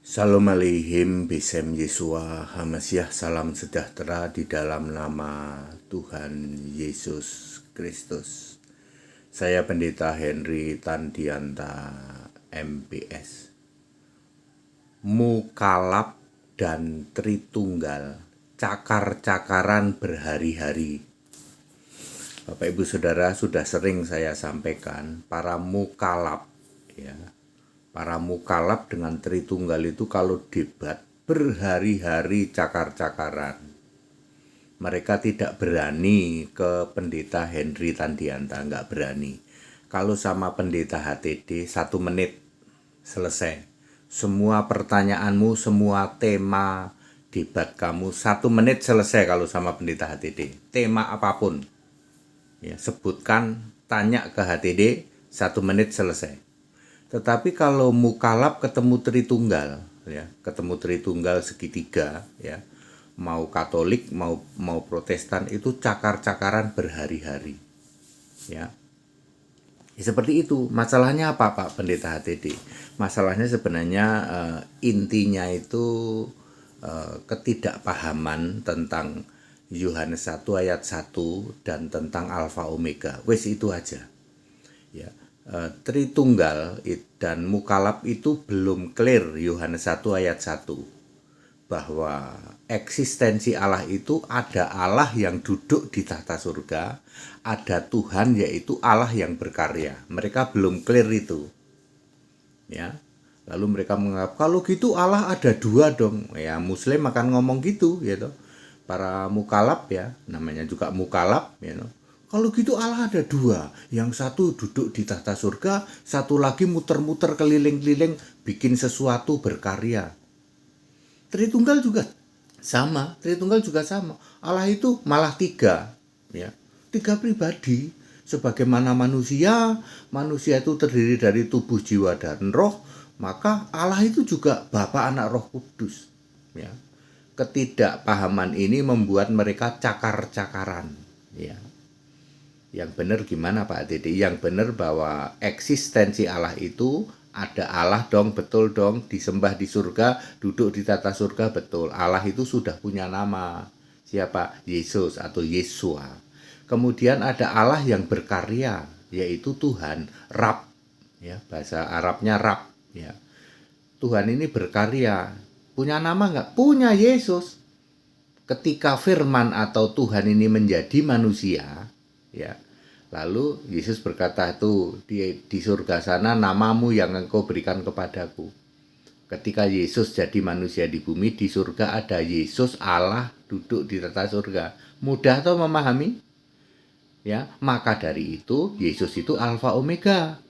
Shalom Aleihim, Besem Yesua, Hamasyah, salam sejahtera di dalam nama Tuhan Yesus Kristus. Saya Pendeta Henry Tandianta, MPS. Mukalab dan Tritunggal, cakar-cakaran berhari-hari. Bapak Ibu Saudara, sudah sering saya sampaikan, para mukalab, ya, para mukalab dengan Tritunggal itu kalau debat berhari-hari cakar-cakaran. Mereka tidak berani ke Pendeta Henry Tandianta, nggak berani. Kalau sama Pendeta HTD 1 menit selesai. Semua pertanyaanmu, semua tema debat kamu 1 menit selesai kalau sama Pendeta HTD. Tema apapun, ya, sebutkan, tanya ke HTD 1 menit selesai. Tetapi kalau mukalab ketemu Tritunggal, ya, ketemu Tritunggal segitiga, ya, mau Katolik mau Protestan itu cakar-cakaran berhari-hari, ya. Seperti itu. Masalahnya apa, Pak Pendeta HTD? Masalahnya sebenarnya intinya itu ketidakpahaman tentang Yohanes 1 ayat 1 dan tentang Alfa Omega. Wes itu aja. Ya. Tritunggal dan mukalab itu belum clear Yohanes 1 ayat 1 bahwa eksistensi Allah itu ada Allah yang duduk di tahta surga, ada Tuhan yaitu Allah yang berkarya. Mereka belum clear itu, ya. Lalu mereka menganggap kalau gitu Allah ada 2 dong. Ya, Muslim akan ngomong gitu, gitu. Para mukalab, ya, namanya juga mukalab, ya, kalau gitu Allah ada 2, yang satu duduk di tahta surga, satu lagi muter-muter keliling-keliling bikin sesuatu berkarya. Tritunggal juga sama. Allah itu malah 3, ya, 3 pribadi. Sebagaimana manusia itu terdiri dari tubuh, jiwa, dan roh, maka Allah itu juga Bapa, Anak, Roh Kudus, ya. Ketidakpahaman ini membuat mereka cakar-cakaran, ya. Yang benar gimana Pak Dede? Yang benar bahwa eksistensi Allah itu ada Allah dong, betul dong, disembah di surga, duduk di tata surga, betul. Allah itu sudah punya nama. Siapa? Yesus atau Yesua. Kemudian ada Allah yang berkarya, yaitu Tuhan, Rab, ya, bahasa Arabnya Rab, ya. Tuhan ini berkarya. Punya nama enggak? Punya, Yesus. Ketika firman atau Tuhan ini menjadi manusia, ya, lalu Yesus berkata itu di surga sana namamu yang engkau berikan kepadaku. Ketika Yesus jadi manusia di bumi, di surga ada Yesus Allah duduk di tata surga. Mudah atau memahami? Ya, maka dari itu Yesus itu Alfa Omega.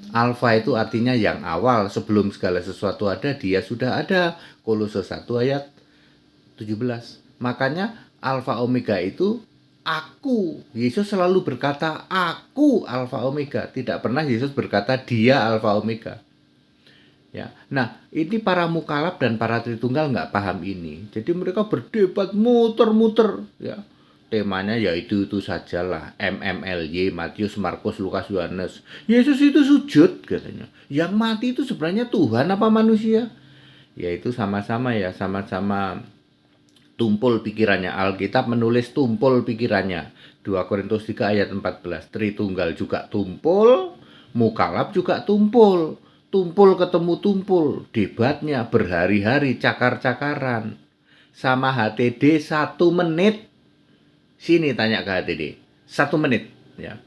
Alfa itu artinya yang awal, sebelum segala sesuatu ada, dia sudah ada. Kolose 1 ayat 17. Makanya Alfa Omega itu aku. Yesus selalu berkata aku Alfa Omega. Tidak pernah Yesus berkata dia Alfa Omega. Ya. Nah, ini para mukalab dan para Tritunggal nggak paham ini. Jadi mereka berdebat muter-muter, ya. Temanya yaitu itu sajalah, MMLY, Matius, Markus, Lukas, Yohanes. Yesus itu sujud katanya. Yang mati itu sebenarnya Tuhan apa manusia? Yaitu sama-sama, ya, sama-sama tumpul pikirannya. Alkitab menulis tumpul pikirannya. 2 Korintus 3 ayat 14. Tritunggal juga tumpul, mukalab juga tumpul. Tumpul ketemu tumpul. Debatnya berhari-hari, cakar-cakaran. Sama HTD 1 menit. Sini tanya ke HTD. 1 menit, ya.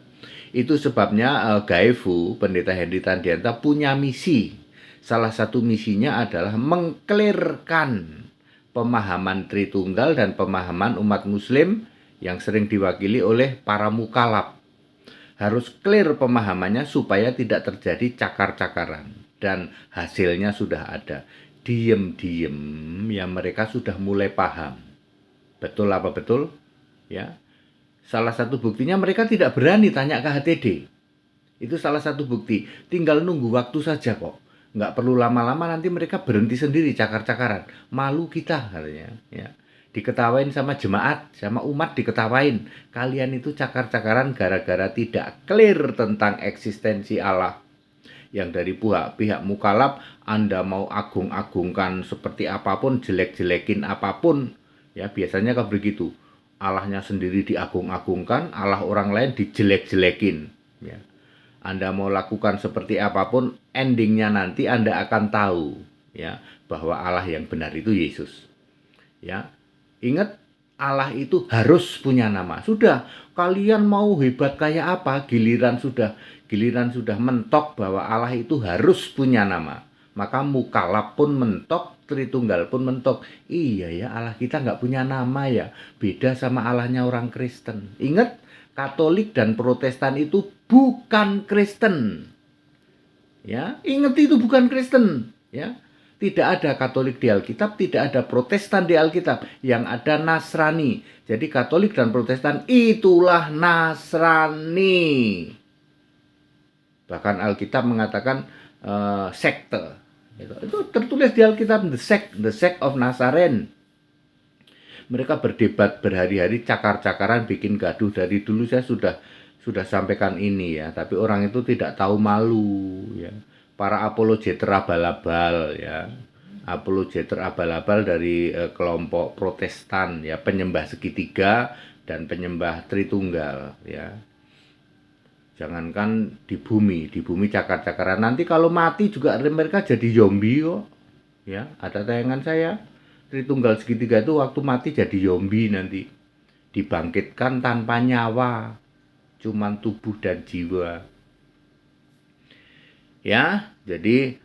Itu sebabnya Gaefu, Pendeta Henry Tandianta punya misi. Salah satu misinya adalah mengklirkan pemahaman Tritunggal dan pemahaman umat Muslim yang sering diwakili oleh para mukalab. Harus clear pemahamannya supaya tidak terjadi cakar-cakaran. Dan hasilnya sudah ada. Diem-diem ya mereka sudah mulai paham. Betul apa betul? Ya. Salah satu buktinya mereka tidak berani tanya ke HTD. Itu salah satu bukti. Tinggal nunggu waktu saja kok. Nggak perlu lama-lama, nanti mereka berhenti sendiri cakar-cakaran. Malu kita katanya, ya. Diketawain sama jemaat, sama umat diketawain. Kalian itu cakar-cakaran gara-gara tidak clear tentang eksistensi Allah. Yang dari pihak mukalaf Anda mau agung-agungkan seperti apapun, jelek-jelekin apapun, ya biasanya kan begitu. Allahnya sendiri diagung-agungkan, Allah orang lain dijelek-jelekin. Ya. Anda mau lakukan seperti apapun, endingnya nanti Anda akan tahu, ya, bahwa Allah yang benar itu Yesus. Ya, ingat, Allah itu harus punya nama. Sudah, kalian mau hebat kayak apa, giliran sudah mentok bahwa Allah itu harus punya nama. Maka mukalaf pun mentok, Tritunggal pun mentok. Iya ya, Allah kita nggak punya nama ya. Beda sama Allahnya orang Kristen. Ingat, Katolik dan Protestan itu bukan Kristen. Ya, ingat itu bukan Kristen. Ya, tidak ada Katolik di Alkitab, tidak ada Protestan di Alkitab. Yang ada Nasrani. Jadi Katolik dan Protestan itulah Nasrani. Bahkan Alkitab mengatakan sekte. Itu tertulis di Alkitab, the sect of Nazarene. Mereka berdebat berhari-hari, cakar-cakaran, bikin gaduh. Dari dulu saya sudah sampaikan ini ya, tapi orang itu tidak tahu malu ya. Para apologeter abal-abal ya. Apologeter abal-abal dari kelompok Protestan ya, penyembah segitiga dan penyembah Tritunggal ya. Jangankan di bumi cakar-cakaran. Nanti kalau mati juga mereka jadi zombie kok. Ya, ada tayangan saya. Tritunggal segitiga itu waktu mati jadi zombie nanti. Dibangkitkan tanpa nyawa. Cuman tubuh dan jiwa. Ya, jadi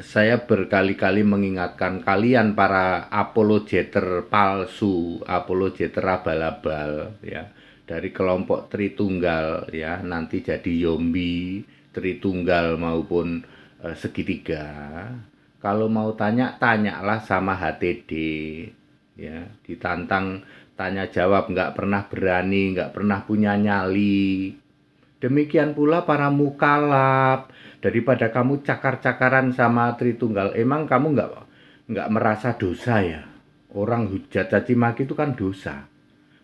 saya berkali-kali mengingatkan kalian para apologeter palsu, apologeter abal-abal ya. Dari kelompok Tritunggal ya, nanti jadi zombie, Tritunggal maupun segitiga. Kalau mau tanyalah sama HTD ya, ditantang tanya jawab, nggak pernah berani, nggak pernah punya nyali. Demikian pula para mukalaf. Daripada kamu cakar-cakaran sama Tritunggal, emang kamu nggak merasa dosa ya? Orang hujat caci maki itu kan dosa.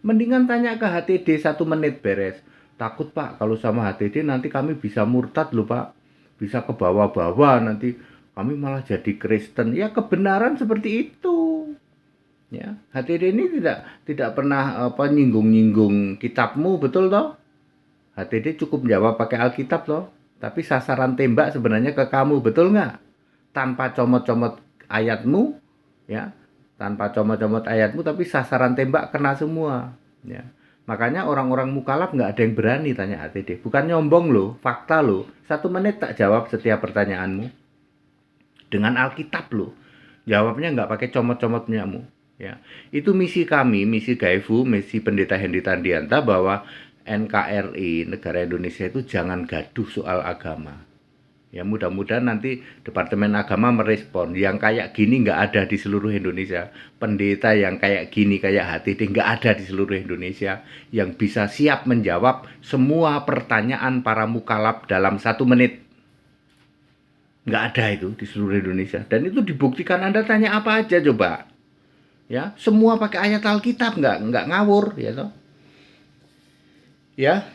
Mendingan tanya ke HTD 1 menit beres. Takut Pak, kalau sama HTD nanti kami bisa murtad loh Pak. Bisa ke bawah-bawah nanti kami malah jadi Kristen. Ya kebenaran seperti itu. Ya, HTD ini tidak pernah nyinggung-nyinggung kitabmu, betul toh? HTD cukup jawab pakai Alkitab toh. Tapi sasaran tembak sebenarnya ke kamu, betul nggak? Tanpa comot-comot ayatmu, ya. Tanpa comot-comot ayatmu, tapi sasaran tembak kena semua. Ya. Makanya orang-orang mukalaf nggak ada yang berani tanya HTD. Bukan nyombong loh, fakta loh. 1 menit tak jawab setiap pertanyaanmu. Dengan Alkitab loh. Jawabnya nggak pakai comot-comotnyamu. Ya. Itu misi kami, misi GAIFU, misi Pendeta Hendy Tandianta, bahwa NKRI, negara Indonesia itu jangan gaduh soal agama. Ya mudah-mudahan nanti Departemen Agama merespon. Yang kayak gini nggak ada di seluruh Indonesia. Pendeta yang kayak gini, kayak HTD nggak ada di seluruh Indonesia. Yang bisa siap menjawab semua pertanyaan para mukalaf dalam 1 menit. Nggak ada itu di seluruh Indonesia. Dan itu dibuktikan. Anda tanya apa aja coba. Ya, semua pakai ayat Alkitab, nggak ngawur ya toh. Ya,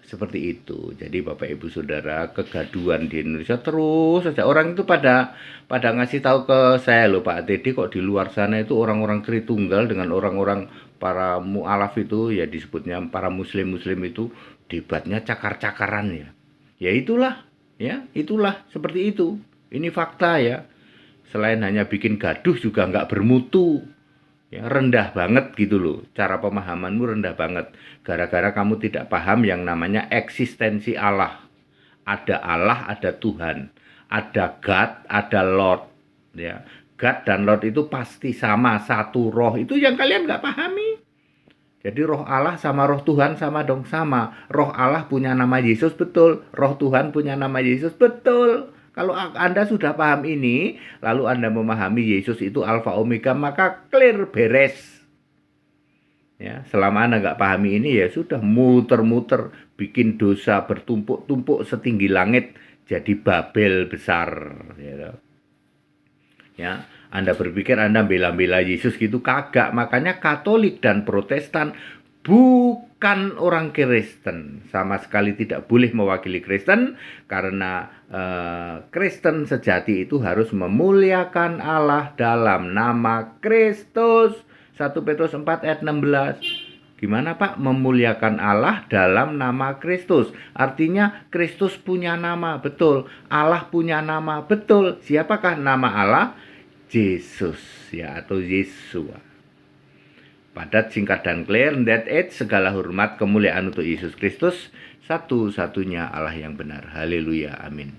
seperti itu. Jadi Bapak Ibu Saudara, kegaduhan di Indonesia terus saja. Orang itu pada ngasih tahu ke saya loh, Pak ATD, kok di luar sana itu orang-orang Tritunggal dengan orang-orang para mu'alaf itu, ya disebutnya para muslim-muslim itu, debatnya cakar-cakaran ya. Ya itulah seperti itu. Ini fakta ya. Selain hanya bikin gaduh juga nggak bermutu. Ya, rendah banget gitu loh, cara pemahamanmu rendah banget gara-gara kamu tidak paham yang namanya eksistensi Allah. Ada Tuhan, ada God, ada Lord ya. God dan Lord itu pasti sama, satu roh. Itu yang kalian nggak pahami. Jadi roh Allah sama roh Tuhan sama dong, sama. Roh Allah punya nama Yesus, betul. Roh Tuhan punya nama Yesus, betul. Kalau Anda sudah paham ini, lalu Anda memahami Yesus itu Alfa Omega, maka clear, beres. Ya, selama Anda nggak pahami ini, ya sudah muter-muter, bikin dosa bertumpuk-tumpuk setinggi langit, jadi Babel besar. Ya, Anda berpikir Anda bela-bela Yesus gitu, kagak. Makanya Katolik dan Protestan bukan orang Kristen, sama sekali tidak boleh mewakili Kristen, karena Kristen sejati itu harus memuliakan Allah dalam nama Kristus. 1 Petrus 4 ayat 16. Gimana Pak? Memuliakan Allah dalam nama Kristus. Artinya Kristus punya nama, betul. Allah punya nama, betul. Siapakah nama Allah? Yesus, ya, atau Yesua. Padat, singkat, dan clear. That it, segala hormat kemuliaan untuk Yesus Kristus, satu-satunya Allah yang benar. Haleluya, amin.